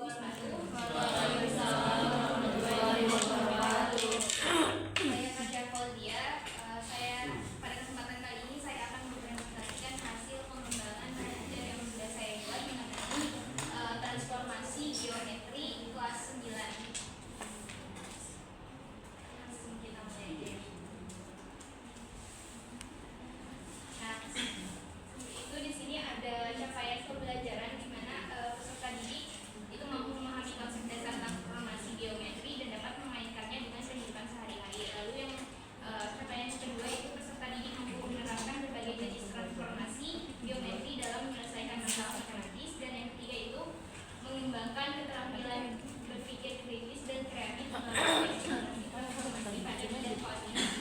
Waalaikumsalam warahmatullahi wabarakatuh. Saya Nadia Faudia. Pada kesempatan kali ini saya akan mempresentasikan hasil pengembangan belajar yang sudah saya buat mengenai transformasi geometri kelas 9. Langsung kita mulai aja. Nah, itu di sini ada capaian pembelajaran di mana peserta didik itu mampu memahami konsep dasar transformasi geometri dan dapat memainkannya dengan kehidupan sehari-hari. Lalu yang capaian kedua itu peserta didik mampu menerapkan berbagai jenis transformasi geometri dalam menyelesaikan masalah matematis, dan yang ketiga itu mengembangkan keterampilan berpikir kritis dan kreatif melalui eksplorasi transformasi pada dan koordinasi.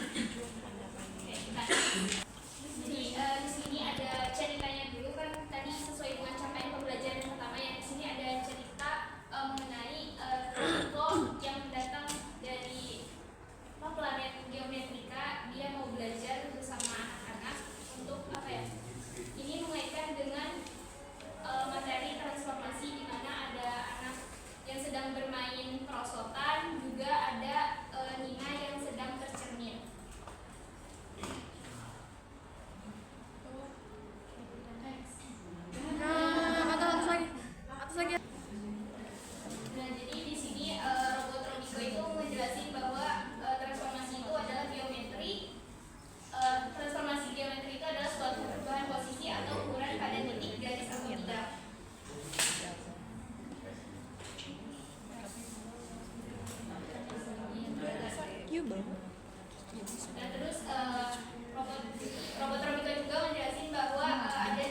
Jadi di sini ada ceritanya dulu kan, tadi sesuai dengan capaian pembelajaran pertama yang di sini ada cerita mengenai Riko yang datang dari planet geometrika. Dia mau belajar bersama anak-anak untuk apa ya? Ini mengaitkan dengan materi transformasi, di mana ada anak yang sedang bermain perosotan, juga ada Nina yang sedang tercermin. Nah, jadi di sini robot Robiko itu menjelaskan bahwa transformasi itu adalah geometri. Transformasi geometri itu adalah suatu perubahan posisi atau ukuran pada titik garis atau bidang. Nah, terus robot Robiko juga menjelaskan bahwa ada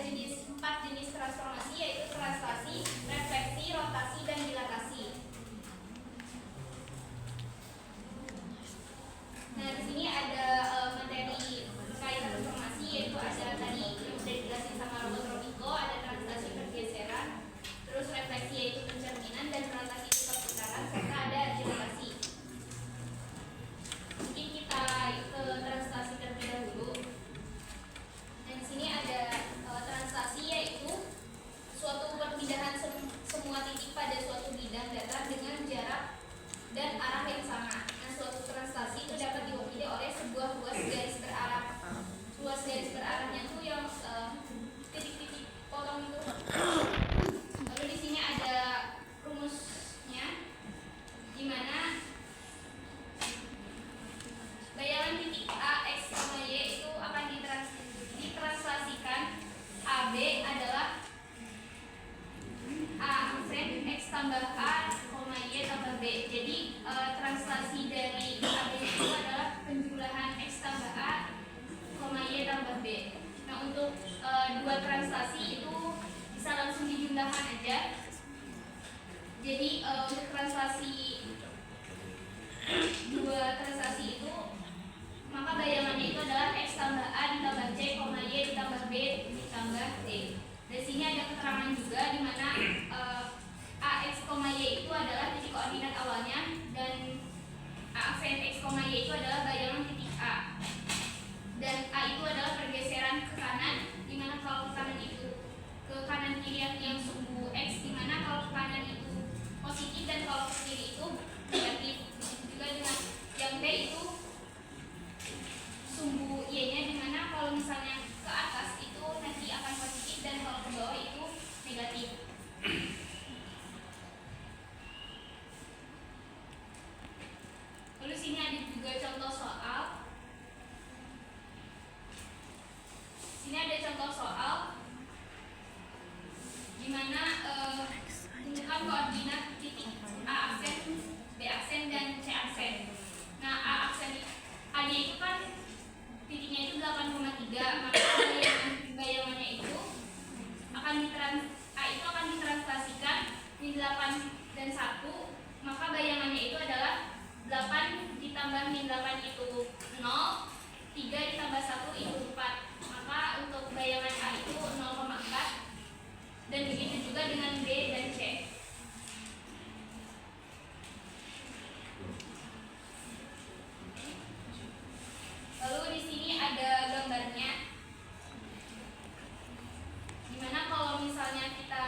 4 jenis transformasi, yaitu translasi, refleksi, rotasi, dan dilatasi. Nah, di sini ada materi terkait transformasi, yaitu ada tadi yang sudah dijelasin sama robot Robiko, ada translasi pergeseran, terus refleksi yaitu pencerminan, dan rotasi itu perputaran, serta ada dilatasi. Mungkin kita ke translasi terlebih dahulu. Dan di sini ada translasi, yaitu suatu perpindahan semua titik pada suatu bidang datar dengan jarak dan arah yang sama. Nah, suatu translasi itu dapat diwakili oleh sebuah ruas garis berarah. Ruas garis berarahnya itu yang titik-titik potong itu. Lalu di sini ada rumusnya, di mana bayangan titik A, X, Y itu akan ditranslasikan. AB adalah A aksen, X tambah A, Y tambah B. Jadi translasi dari AB itu adalah penjumlahan X tambah A, Y tambah B. Nah, untuk dua translasi itu bisa langsung dijumlahkan aja. Jadi untuk dua translasi itu, maka bayangannya itu adalah X tambah A ditambah C, Y ditambah B ditambah D. Di sini ada keterangan juga di mana A, X, Y itu adalah titik koordinat awalnya, dan A aksen X, Y itu adalah bayangan titik A. Dan A itu adalah pergeseran ke kanan, di mana kalau ke kanan itu ke kanan kiri yang sumbu X, di mana kalau ke kanan itu positif dan kalau ke kiri itu negatif. Juga dengan yang B itu sumbu Y-nya, di mana kalau misalnya ke atas itu nanti akan positif dan kalau ke bawah itu negatif. Lalu sini ada juga contoh soal. Sini ada contoh soal di mana tentukan koordinat titik A aksen, B aksen, dan C aksen. Nah, A aksen A-nya itu kan titiknya itu 8,3, maka bayangannya itu akan ditranslasikan min 8 dan 1, maka bayangannya itu adalah 8 ditambah min 8 itu 0, 3 ditambah 1 itu 4. Maka untuk bayangan A itu 0,4, dan begitu juga dengan B dan C. Lalu di sini ada gambarnya, dimana kalau misalnya kita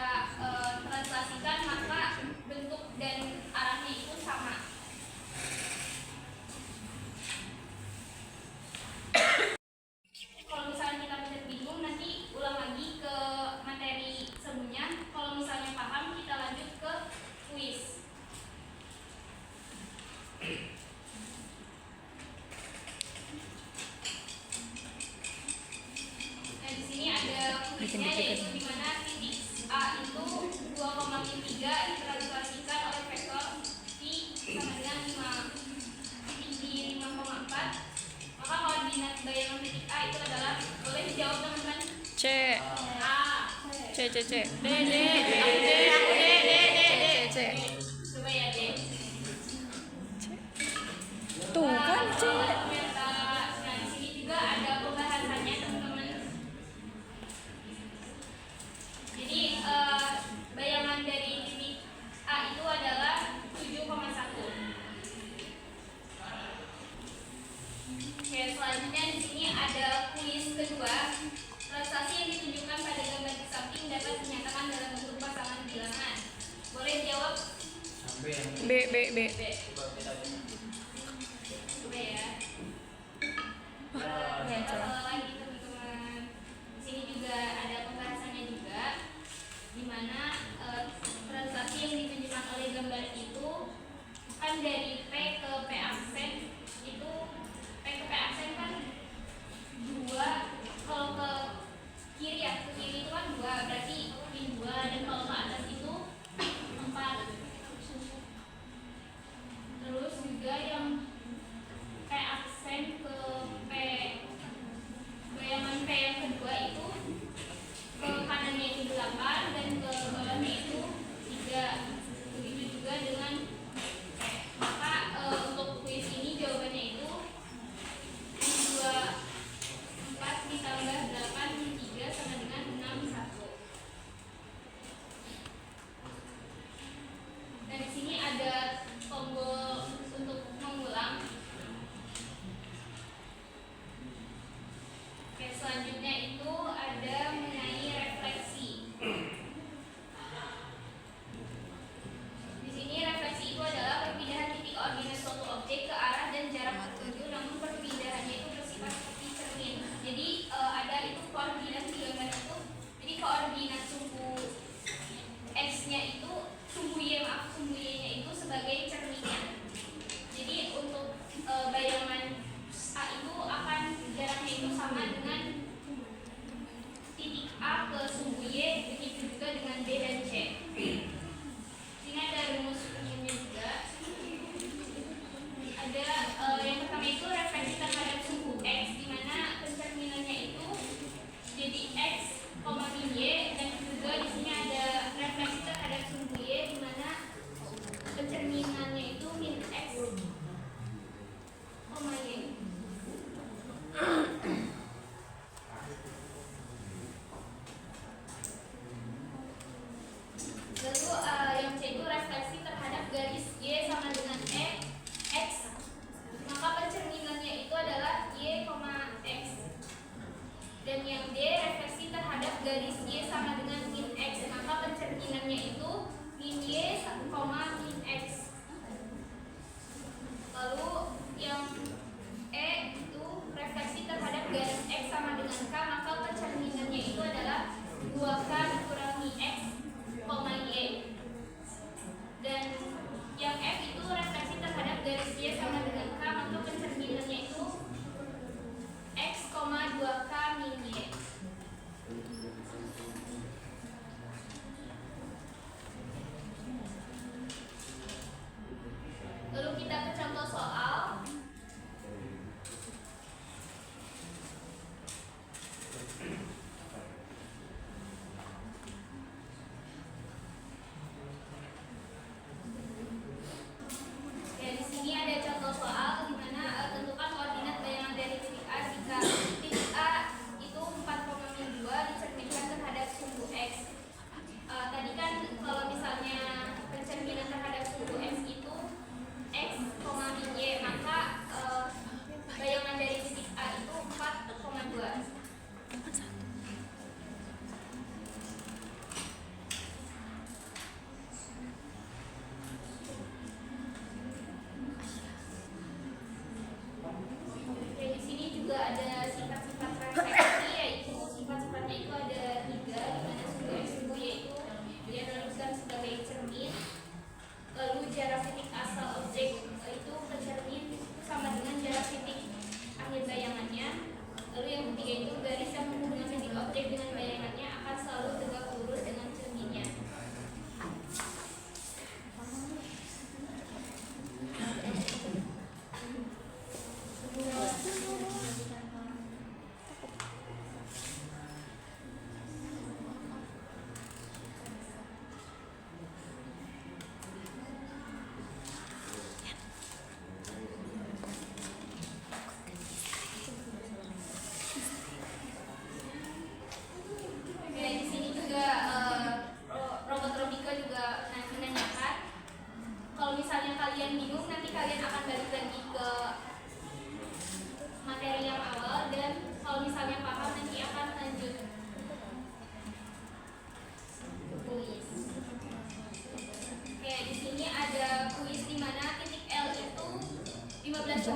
translasikan, maka bentuk dijawab teman-teman. C. A. C. D. D. Aku D. C. Coba ya D. Tuh kan C. Nah di sini juga ada pembahasannya teman-teman. Jadi bayangan dari titik A itu adalah 7,1. Oke, selanjutnya di sini ada kuis kedua. Prestasi yang ditunjukkan pada gambar di samping dapat dinyatakan dalam bentuk pasangan bilangan. Boleh dijawab? B. B. Coba ya. Kita salah lagi teman-teman. Di sini juga ada pembahasannya juga, di mana prestasi yang ditunjukkan oleh gambar itu kan dari P ke P aksen itu P ke P aksen kan 2, kalau ke kiri ya, ke kiri itu kan 2, berarti ini 2, dan kalau ke atas itu 4. Terus juga yang P aksen ke P, bayangan P yang kedua itu ke kanannya itu 8 dan ke bawahnya itu 3. Begitu juga dengan maka untuk kuis ini jawabannya itu 2, 4 ditambah 8 3 sama dengan 6 1. Dan di sini ada tombol untuk mengulang. Oke, selanjutnya itu ada mengenai refleksi. Di sini refleksi itu adalah perpindahan titik koordinat suatu objek ke arah dan jarak tertentu, namun perpindahannya itu bersifat seperti cermin. Jadi ada itu koordinat di gambar itu. Jadi koordinat sumbu x-nya itu sumbu y-nya itu sebagai cerminnya. Jadi untuk bayangan A itu akan jaraknya itu sama dengan titik A ke sumbu Y, begitu juga dengan B dan C. Sini ada rumus umumnya juga. Ada yang pertama itu refleksi terhadap sumbu X, di mana pencerminannya itu jadi X, min Y, dan juga di sini ada refleksi terhadap sumbu Y, di mana pencerminannya di sini ada kuis di mana titik L itu 15,18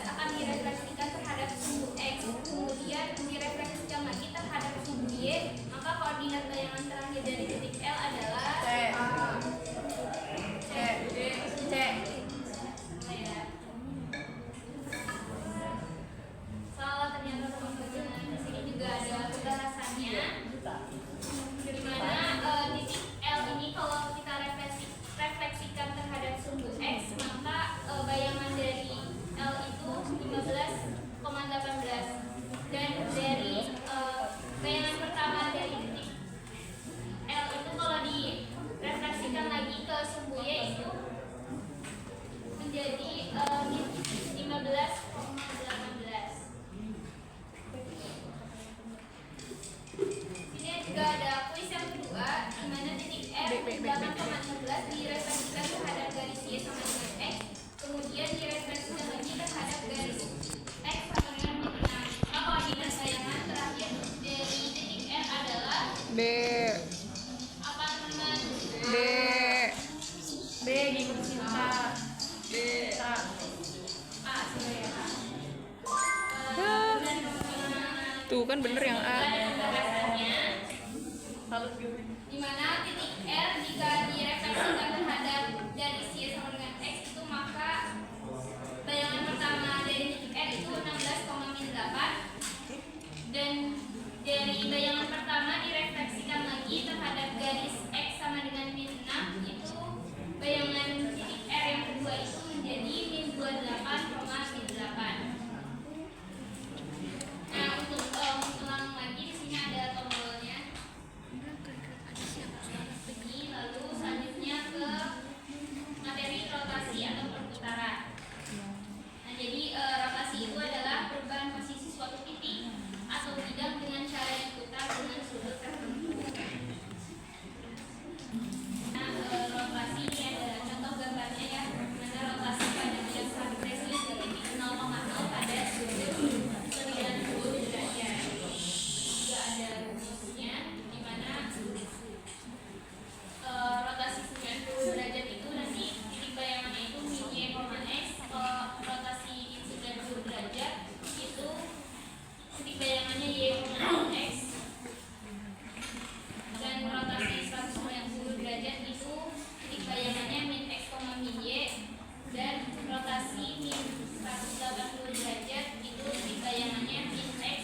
akan direfleksikan terhadap sumbu X, kemudian direfleksikan lagi terhadap sumbu Y, maka koordinat bayangan terakhir dari titik L adalah C. Salah ternyata teman-teman. Di sini juga ada pembahasannya. Di mana titik L ini kalau kita refleksikan terhadap sumbu X, maka bayangan dari L itu 15,18 dan dari bayangan pertama dari titik L itu kalau direfleksikan lagi ke sumbu Y itu menjadi 15,18. Ini juga ada kuis yang kedua di mana titik R 8,16 direfleksikan terhadap garis Y sama dengan X, kemudian direfleksikan lagi terhadap garis X sama dengan titik 6. Maka koordinat bayangan terakhir dari titik R adalah B. apa teman-teman? B. B ngikut cinta. B. A sebenarnya A. Ah. Dan teman-teman, Tuh kan bener yang A. pembahasannya Salut gue. di mana titik R jika direfleksikan terhadap garis Y sama dengan X itu maka bayangan pertama dari titik R itu 16,8 dan dari bayangan pertama direfleksikan lagi terhadap garis X sama dengan min 6 itu bayangan titik R yang kedua itu menjadi min 28,8. Nah untuk ulang lagi di sini ada tombolnya. Ini lalu selanjutnya ke materi rotasi atau perputaran. Nah jadi rotasi itu adalah perubahan posisi suatu titik atau bidang dengan cara diputar dengan sudut tertentu. Nah rotasi ini ada contoh gambarnya ya, mana rotasi pada bidang kartesius dari titik 0,0 pada sudut 90 derajat. Juga ada rumusnya di mana rotasi 90 derajat itu nanti titik bayangannya itu min y, x. Kalau rotasi 90 derajat itu titik bayangannya y, x. Dan rotasi 190 derajat itu titik bayangannya min x, min y. Dan rotasi min 180 derajat itu titik bayangannya min x,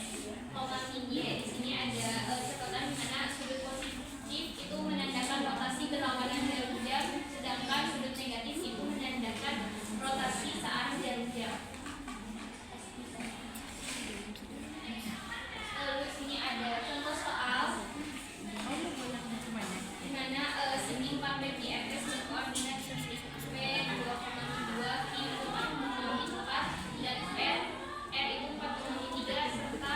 min y. Di sini ada catatan di mana sudut positif itu menandakan rotasi berlawanan jarum jam, sedangkan sudut negatif itu menandakan rotasi searah jarum jam. Lalu di sini ada contoh soal di mana segi 4 PPFS dan koordinat titik P 2,2, Q 4,4 dan R itu 4,3 serta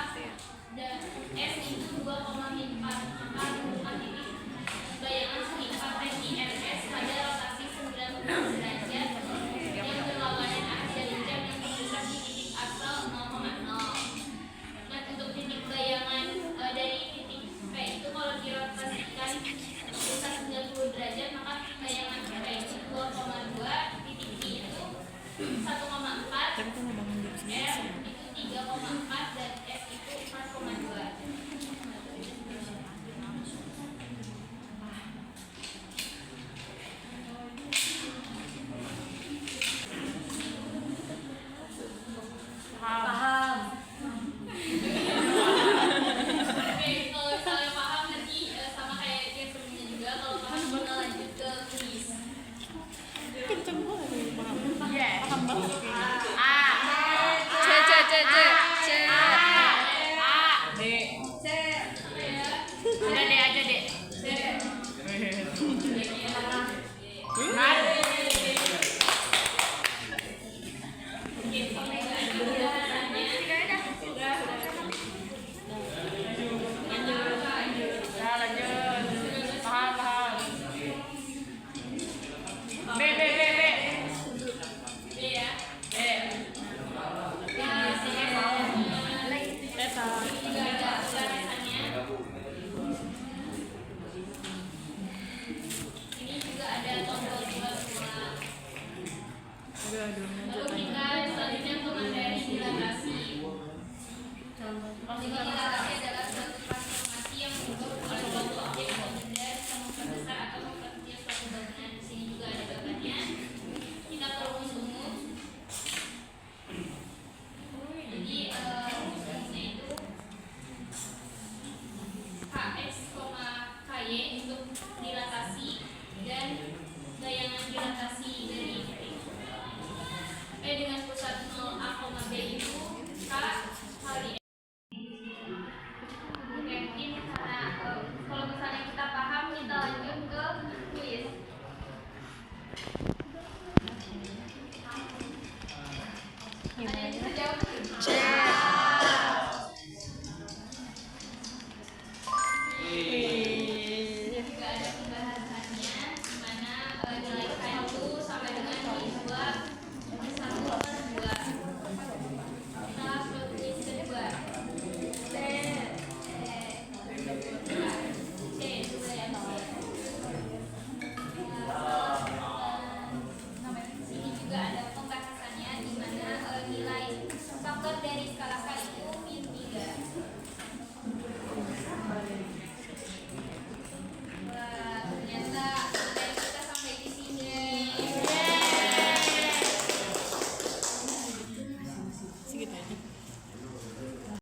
dan S itu 2,4. Maka menemukan titik bayangan segi 4 PPFS pada rotasi 90 derajat yang berlawanan arah jarum jam yang berpusat di titik asal 0,0. Nah untuk titik bayangan dari titik P itu kalau dirotasikan pusat 90 derajat maka titik bayangan P itu 2,2, titik D itu 1,4, R itu 3,4 dan S itu 4,2. Paham. Oke, kalau misalnya paham nanti sama kayak yang sebelumnya juga, kalau paham kita lanjut ke kuis. Kenceng banget paham. Yes. Paham banget. A. C. D. C. Ya. Udah D aja D. C. Kan? Oke, sampai ke pembahasannya. Ya lanjut. Paham. B. B ya. B. Nah, di sini Teta. juga ada pembahasannya. Ini juga ada tombol aduh, Lalu kita selanjutnya pengendali dilatasi. Jadi dilatasi adalah suatu transformasi yang mengubah oleh suatu objek atau benda bisa memperbesar atau memperkecil suatu bangunan. Di sini juga ada gambarnya. Kita ke rumus umum. Jadi rumus umumnya itu Kx, Ky untuk dilatasi dan gayangan dilatasi dari titik P dengan pusat 0 A, B itu K